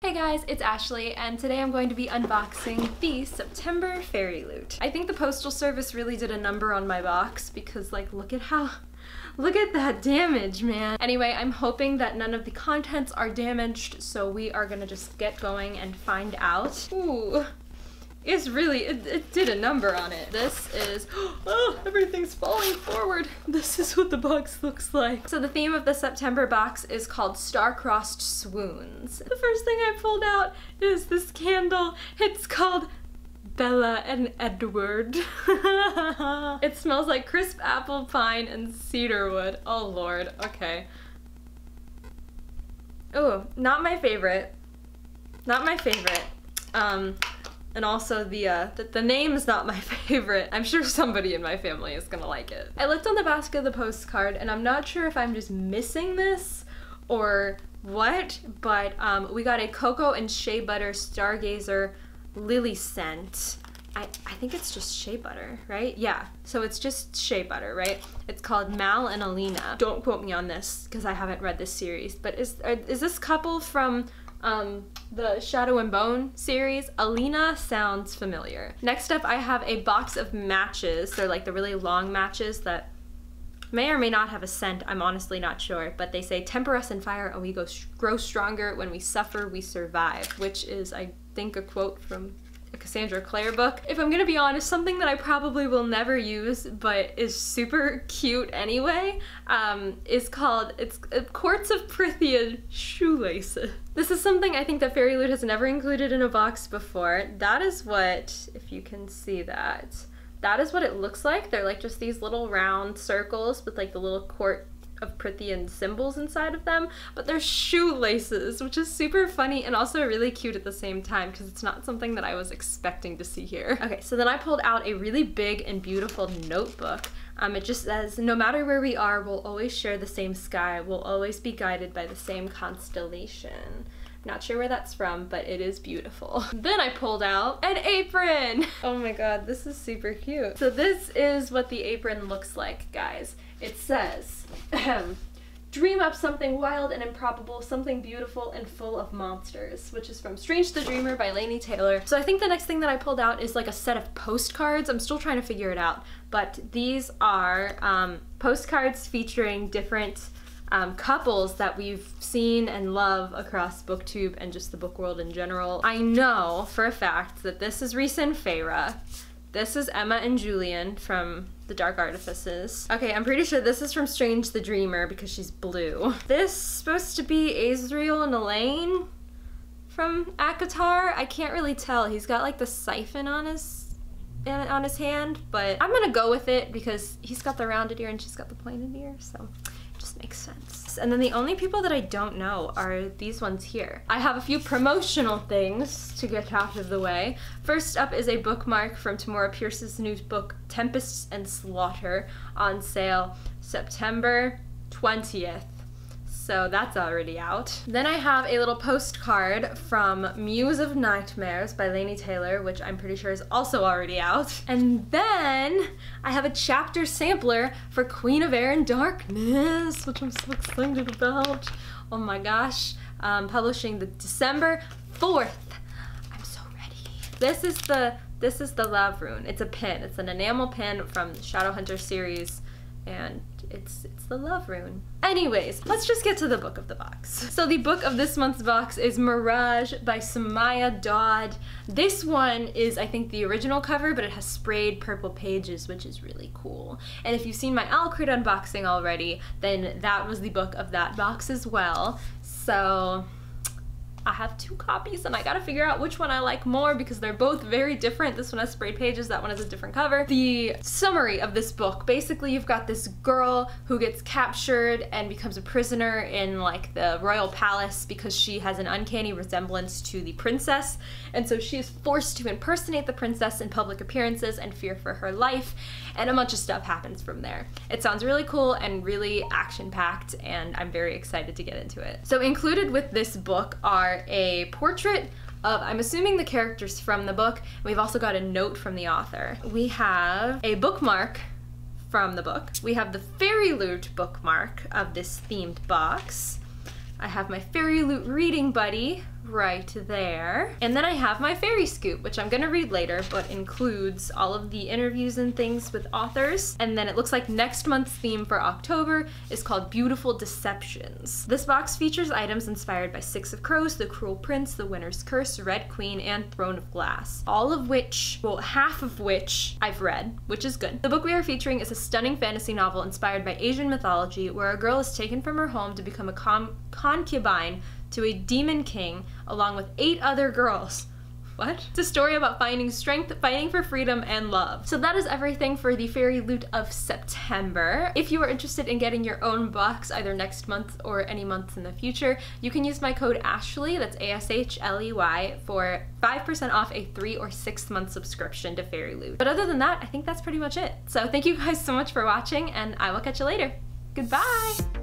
Hey guys, it's Ashley, and today I'm going to be unboxing the September Fairyloot. I think the Postal Service really did a number on my box because, like, look at that damage, man. Anyway, I'm hoping that none of the contents are damaged, so we are gonna just get going and find out. Ooh. It's really, it did a number on it. This is, oh, everything's falling forward. This is what the box looks like. So the theme of the September box is called Starcrossed Swoons. The first thing I pulled out is this candle. It's called Bella and Edward. It smells like crisp apple pine and cedarwood. Oh Lord, okay. Oh, not my favorite. Not my favorite. And also the name is not my favorite. I'm sure somebody in my family is gonna like it. I looked on the back of the postcard and I'm not sure if I'm just missing this or what, but we got a cocoa and shea butter stargazer lily scent. I think it's just shea butter, right? Yeah, so it's just shea butter, right? It's called Mal and Alina. Don't quote me on this because I haven't read this series, but is this couple from the Shadow and Bone series? Alina sounds familiar. Next up, I have a box of matches. They're like the really long matches that may or may not have a scent. I'm honestly not sure, but they say, "Temper us in fire and we grow stronger. When we suffer, we survive," which is, I think, a quote from a Cassandra Clare book. If I'm gonna be honest, something that I probably will never use but is super cute anyway, is called, it's Quartz of Prithian shoelaces. This is something I think that Fairyloot has never included in a box before. That is what, if you can see that, that is what it looks like. They're like just these little round circles with like the little Quartz of Prithian symbols inside of them, but they're shoelaces, which is super funny and also really cute at the same time because it's not something that I was expecting to see here. Okay, so then I pulled out a really big and beautiful notebook. It just says, "No matter where we are, we'll always share the same sky. We'll always be guided by the same constellation." Not sure where that's from, but it is beautiful. Then I pulled out an apron. Oh my god, this is super cute. So this is what the apron looks like, guys. It says, "Dream up something wild and improbable, something beautiful and full of monsters," which is from Strange the Dreamer by Laini Taylor. So I think the next thing that I pulled out is like a set of postcards. I'm still trying to figure it out, but these are postcards featuring different couples that we've seen and love across BookTube and just the book world in general. I know for a fact that this is Rhys and Feyre. This is Emma and Julian from The Dark Artifices. Okay, I'm pretty sure this is from Strange the Dreamer because she's blue. This is supposed to be Asriel and Elaine from ACOTAR. I can't really tell. He's got like the siphon on his hand, but I'm gonna go with it because he's got the rounded ear and she's got the pointed ear, so it just makes sense. And then the only people that I don't know are these ones here. I have a few promotional things to get out of the way. First up is a bookmark from Tamora Pierce's new book, Tempests and Slaughter, on sale September 20th. So that's already out. Then I have a little postcard from Muse of Nightmares by Laini Taylor, which I'm pretty sure is also already out. And then I have a chapter sampler for Queen of Air and Darkness, which I'm so excited about. Oh my gosh. Publishing the December 4th. I'm so ready. This is the love rune. It's a pin. It's an enamel pin from the Shadowhunter series, and it's the love rune. Anyways, let's just get to the book of the box. So the book of this month's box is Mirage by Samaya Dodd. This one is, I think, the original cover, but it has sprayed purple pages, which is really cool. And if you've seen my Alcrid unboxing already, then that was the book of that box as well. So I have two copies and I gotta figure out which one I like more because they're both very different. This one has sprayed pages, that one has a different cover. The summary of this book, basically you've got this girl who gets captured and becomes a prisoner in like the royal palace because she has an uncanny resemblance to the princess, and so she is forced to impersonate the princess in public appearances and fear for her life, and a bunch of stuff happens from there. It sounds really cool and really action-packed, and I'm very excited to get into it. So included with this book are a portrait of, I'm assuming, the characters from the book. We've also got a note from the author. We have a bookmark from the book. We have the Fairyloot bookmark of this themed box. I have my Fairyloot reading buddy right there. And then I have my fairy scoop, which I'm gonna read later, but includes all of the interviews and things with authors. And then it looks like next month's theme for October is called Beautiful Deceptions. This box features items inspired by Six of Crows, The Cruel Prince, The Winter's Curse, Red Queen, and Throne of Glass. All of which, well, half of which I've read, which is good. The book we are featuring is a stunning fantasy novel inspired by Asian mythology, where a girl is taken from her home to become a concubine to a demon king, along with 8 other girls. What? It's a story about finding strength, fighting for freedom, and love. So that is everything for the Fairyloot of September. If you are interested in getting your own box either next month or any months in the future, you can use my code ASHLEY, that's ASHLEY, for 5% off a 3 or 6 month subscription to Fairyloot. But other than that, I think that's pretty much it. So thank you guys so much for watching, and I will catch you later. Goodbye!